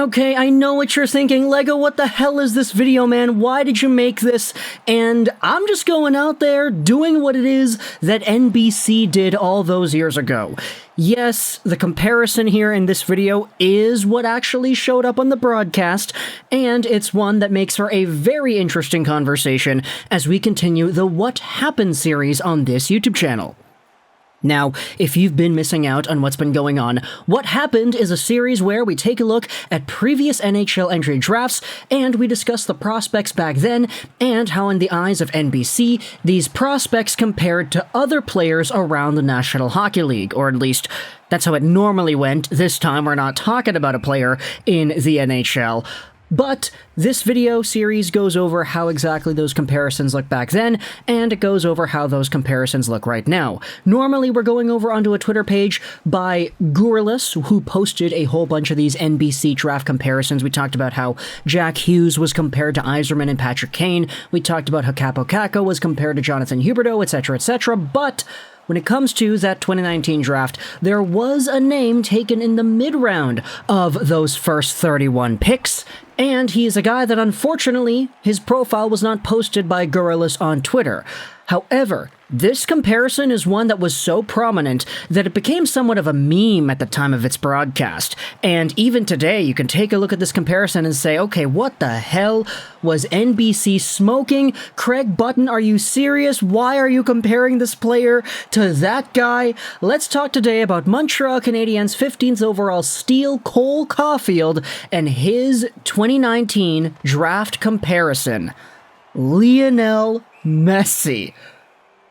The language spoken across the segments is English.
Okay, I know what you're thinking. Lego, what the hell is this video, man? Why did you make this? And I'm just going out there doing what it is that NBC did all those years ago. Yes, the comparison here in this video is what actually showed up on the broadcast, and it's one that makes for a very interesting conversation as we continue the What Happened series on this YouTube channel. Now, if you've been missing out on what's been going on, What Happened is a series where we take a look at previous NHL entry drafts, and we discuss the prospects back then, and how in the eyes of NBC, these prospects compared to other players around the National Hockey League, or at least that's how it normally went. This time we're not talking about a player in the NHL. But this video series goes over how exactly those comparisons look back then, and it goes over how those comparisons look right now. Normally, we're going over onto a Twitter page by Gurulus, who posted a whole bunch of these NBC draft comparisons. We talked about how Jack Hughes was compared to Yzerman and Patrick Kane. We talked about how Capo Caco was compared to Jonathan Huberdeau, etc., etc., but when it comes to that 2019 draft, there was a name taken in the mid-round of those first 31 picks, and he is a guy that unfortunately, his profile was not posted by Gurulus on Twitter. However, this comparison is one that was so prominent that it became somewhat of a meme at the time of its broadcast. And even today, you can take a look at this comparison and say, okay, what the hell was NBC smoking? Craig Button, are you serious? Why are you comparing this player to that guy? Let's talk today about Montreal Canadiens 15th overall steal Cole Caufield and his 2019 draft comparison. Lionel Messi.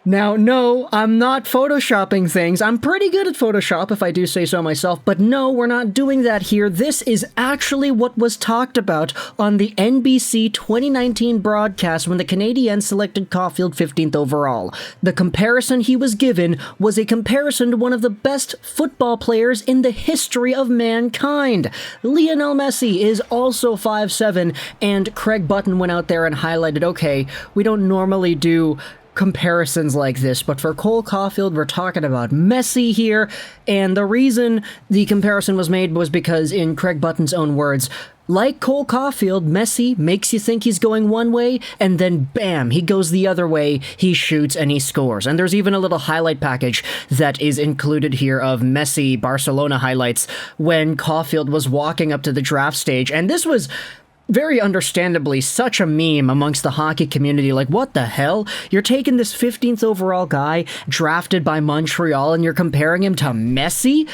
Now, no, I'm not photoshopping things. I'm pretty good at Photoshop, if I do say so myself, but no, we're not doing that here. This is actually what was talked about on the NBC 2019 broadcast when the Canadiens selected Caufield 15th overall. The comparison he was given was a comparison to one of the best football players in the history of mankind. Lionel Messi is also 5'7", and Craig Button went out there and highlighted, okay, we don't normally do comparisons like this, but for Cole Caufield, we're talking about Messi here, and the reason the comparison was made was because, in Craig Button's own words, like Cole Caufield, Messi makes you think he's going one way, and then bam, he goes the other way, he shoots and he scores. And there's even a little highlight package that is included here of Messi Barcelona highlights when Caufield was walking up to the draft stage, and this was very understandably such a meme amongst the hockey community. Like, what the hell? You're taking this 15th overall guy drafted by Montreal and you're comparing him to Messi?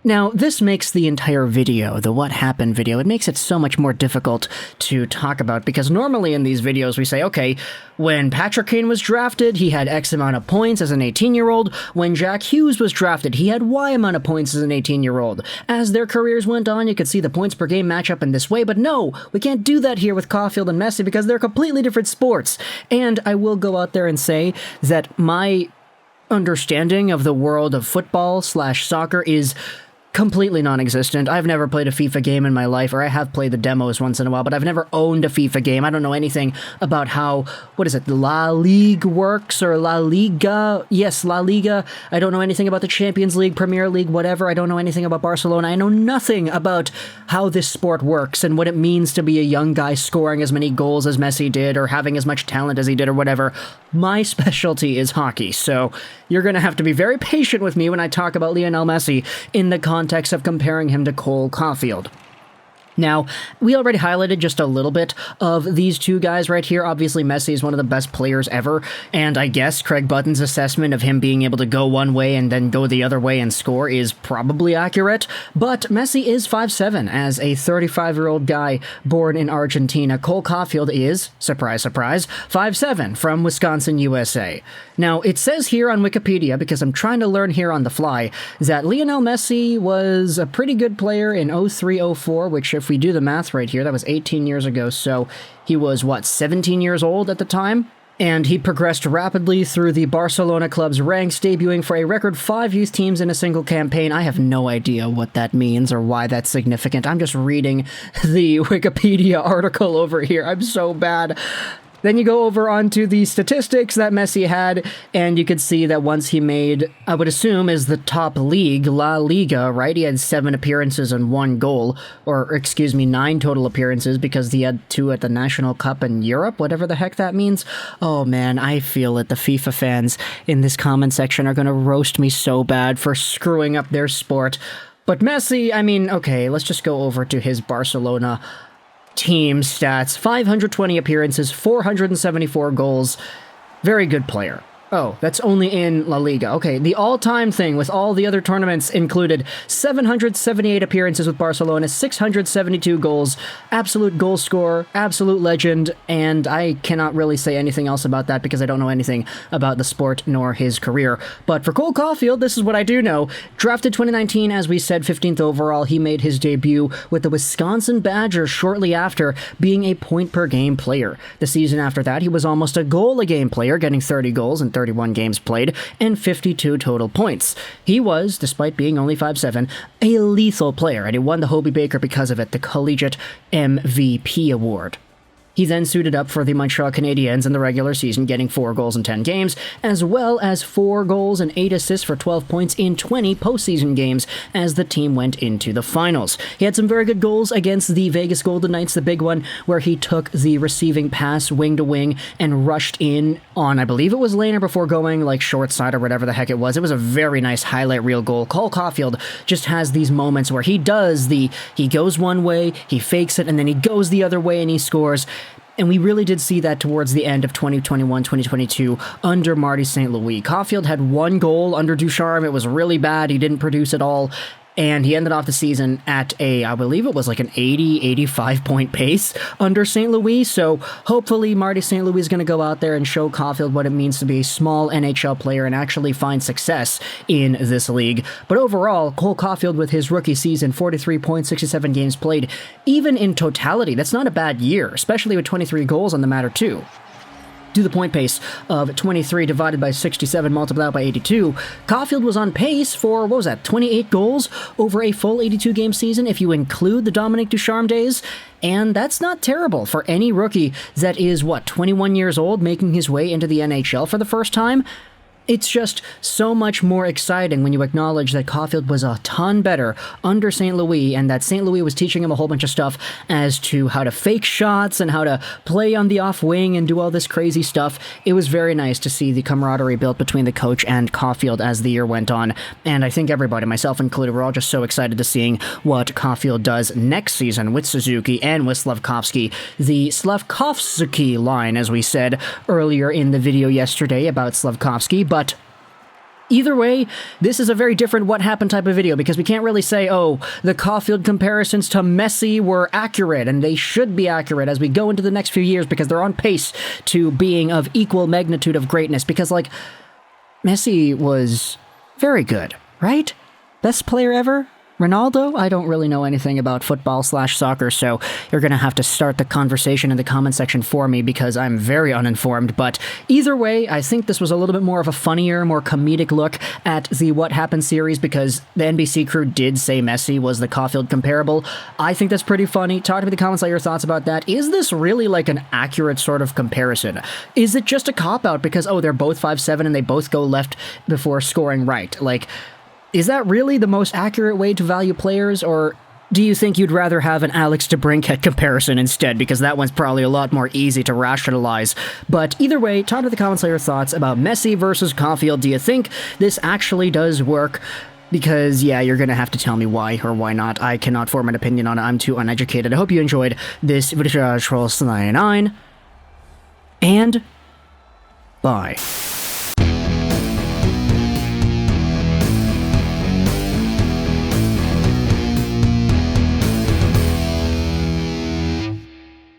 Now, this makes the entire video, the What Happened video, it makes it so much more difficult to talk about, because normally in these videos we say, okay, when Patrick Kane was drafted, he had X amount of points as an 18-year-old. When Jack Hughes was drafted, he had Y amount of points as an 18-year-old. As their careers went on, you could see the points per game match up in this way, but no, we can't do that here with Caufield and Messi because they're completely different sports. And I will go out there and say that my understanding of the world of football/soccer is completely non-existent. I've never played a FIFA game in my life, or I have played the demos once in a while, but I've never owned a FIFA game. I don't know anything about how, what is it, La Ligue works, or La Liga? Yes, La Liga. I don't know anything about the Champions League, Premier League, whatever. I don't know anything about Barcelona. I know nothing about how this sport works and what it means to be a young guy scoring as many goals as Messi did, or having as much talent as he did, or whatever. My specialty is hockey, so you're going to have to be very patient with me when I talk about Lionel Messi in the context of comparing him to Cole Caufield. Now, we already highlighted just a little bit of these two guys right here. Obviously, Messi is one of the best players ever, and I guess Craig Button's assessment of him being able to go one way and then go the other way and score is probably accurate, but Messi is 5'7", as a 35-year-old guy born in Argentina. Cole Caufield is, surprise, surprise, 5'7", from Wisconsin, USA. Now, it says here on Wikipedia, because I'm trying to learn here on the fly, that Lionel Messi was a pretty good player in 03-04, which, if we do the math right here, that was 18 years ago, so he was, what, 17 years old at the time? And he progressed rapidly through the Barcelona club's ranks, debuting for a record 5 youth teams in a single campaign. I have no idea what that means or why that's significant. I'm just reading the Wikipedia article over here. I'm so bad. Then you go over onto the statistics that Messi had, and you could see that once he made, I would assume, is the top league, La Liga, right? He had 7 appearances and 1 goal, or excuse me, 9 total appearances because he had 2 at the National Cup in Europe, whatever the heck that means. Oh man, I feel it. The FIFA fans in this comment section are going to roast me so bad for screwing up their sport. But Messi, I mean, okay, let's just go over to his Barcelona team stats. 520 appearances, 474 goals. Very good player. Oh, that's only in La Liga. Okay, the all-time thing with all the other tournaments included 778 appearances with Barcelona, 672 goals, absolute goal scorer, absolute legend, and I cannot really say anything else about that because I don't know anything about the sport nor his career. But for Cole Caufield, this is what I do know. Drafted 2019, as we said, 15th overall, he made his debut with the Wisconsin Badgers shortly after being a point-per-game player. The season after that, he was almost a goal-a-game player, getting 30 goals and 31 games played, and 52 total points. He was, despite being only 5'7", a lethal player, and he won the Hobey Baker because of it, the Collegiate MVP award. He then suited up for the Montreal Canadiens in the regular season, getting 4 goals in 10 games, as well as 4 goals and 8 assists for 12 points in 20 postseason games as the team went into the finals. He had some very good goals against the Vegas Golden Knights, the big one, where he took the receiving pass wing to wing and rushed in on, I believe it was Lehner before going like short side or whatever the heck it was. It was a very nice highlight reel goal. Cole Caufield just has these moments where he goes one way, he fakes it, and then he goes the other way and he scores. And we really did see that towards the end of 2021-2022 under Marty St. Louis. Caufield had 1 goal under Ducharme. It was really bad. He didn't produce at all. And he ended off the season at I believe it was like an 85 point pace under St. Louis. So hopefully Marty St. Louis is going to go out there and show Caufield what it means to be a small NHL player and actually find success in this league. But overall, Cole Caufield with his rookie season, 43 points, 67 games played, even in totality, that's not a bad year, especially with 23 goals on the matter too. Do the point pace of 23 divided by 67 multiplied by 82, Caufield was on pace for, 28 goals over a full 82-game season if you include the Dominique Ducharme days, and that's not terrible for any rookie that is, 21 years old, making his way into the NHL for the first time. It's just so much more exciting when you acknowledge that Caufield was a ton better under St. Louis and that St. Louis was teaching him a whole bunch of stuff as to how to fake shots and how to play on the off wing and do all this crazy stuff. It was very nice to see the camaraderie built between the coach and Caufield as the year went on, and I think everybody, myself included, we're all just so excited to seeing what Caufield does next season with Suzuki and with Slafkovsky, the Slafkovsky line, as we said earlier in the video yesterday about Slafkovsky. But either way, this is a very different what happened type of video because we can't really say, oh, the Caufield comparisons to Messi were accurate, and they should be accurate as we go into the next few years because they're on pace to being of equal magnitude of greatness because, Messi was very good, right? Best player ever? Ronaldo? I don't really know anything about football/soccer, so you're going to have to start the conversation in the comment section for me because I'm very uninformed. But either way, I think this was a little bit more of a funnier, more comedic look at the What Happened series because the NBC crew did say Messi was the Caufield comparable. I think that's pretty funny. Talk to me in the comments about your thoughts about that. Is this really like an accurate sort of comparison? Is it just a cop-out because, they're both 5'7" and they both go left before scoring right? Is that really the most accurate way to value players, or do you think you'd rather have an Alex DeBrincat comparison instead, because that one's probably a lot more easy to rationalize? But either way, talk to the comments your thoughts about Messi versus Caufield. Do you think this actually does work? Because, you're going to have to tell me why or why not. I cannot form an opinion on it. I'm too uneducated. I hope you enjoyed this video. Trolls 99, and bye.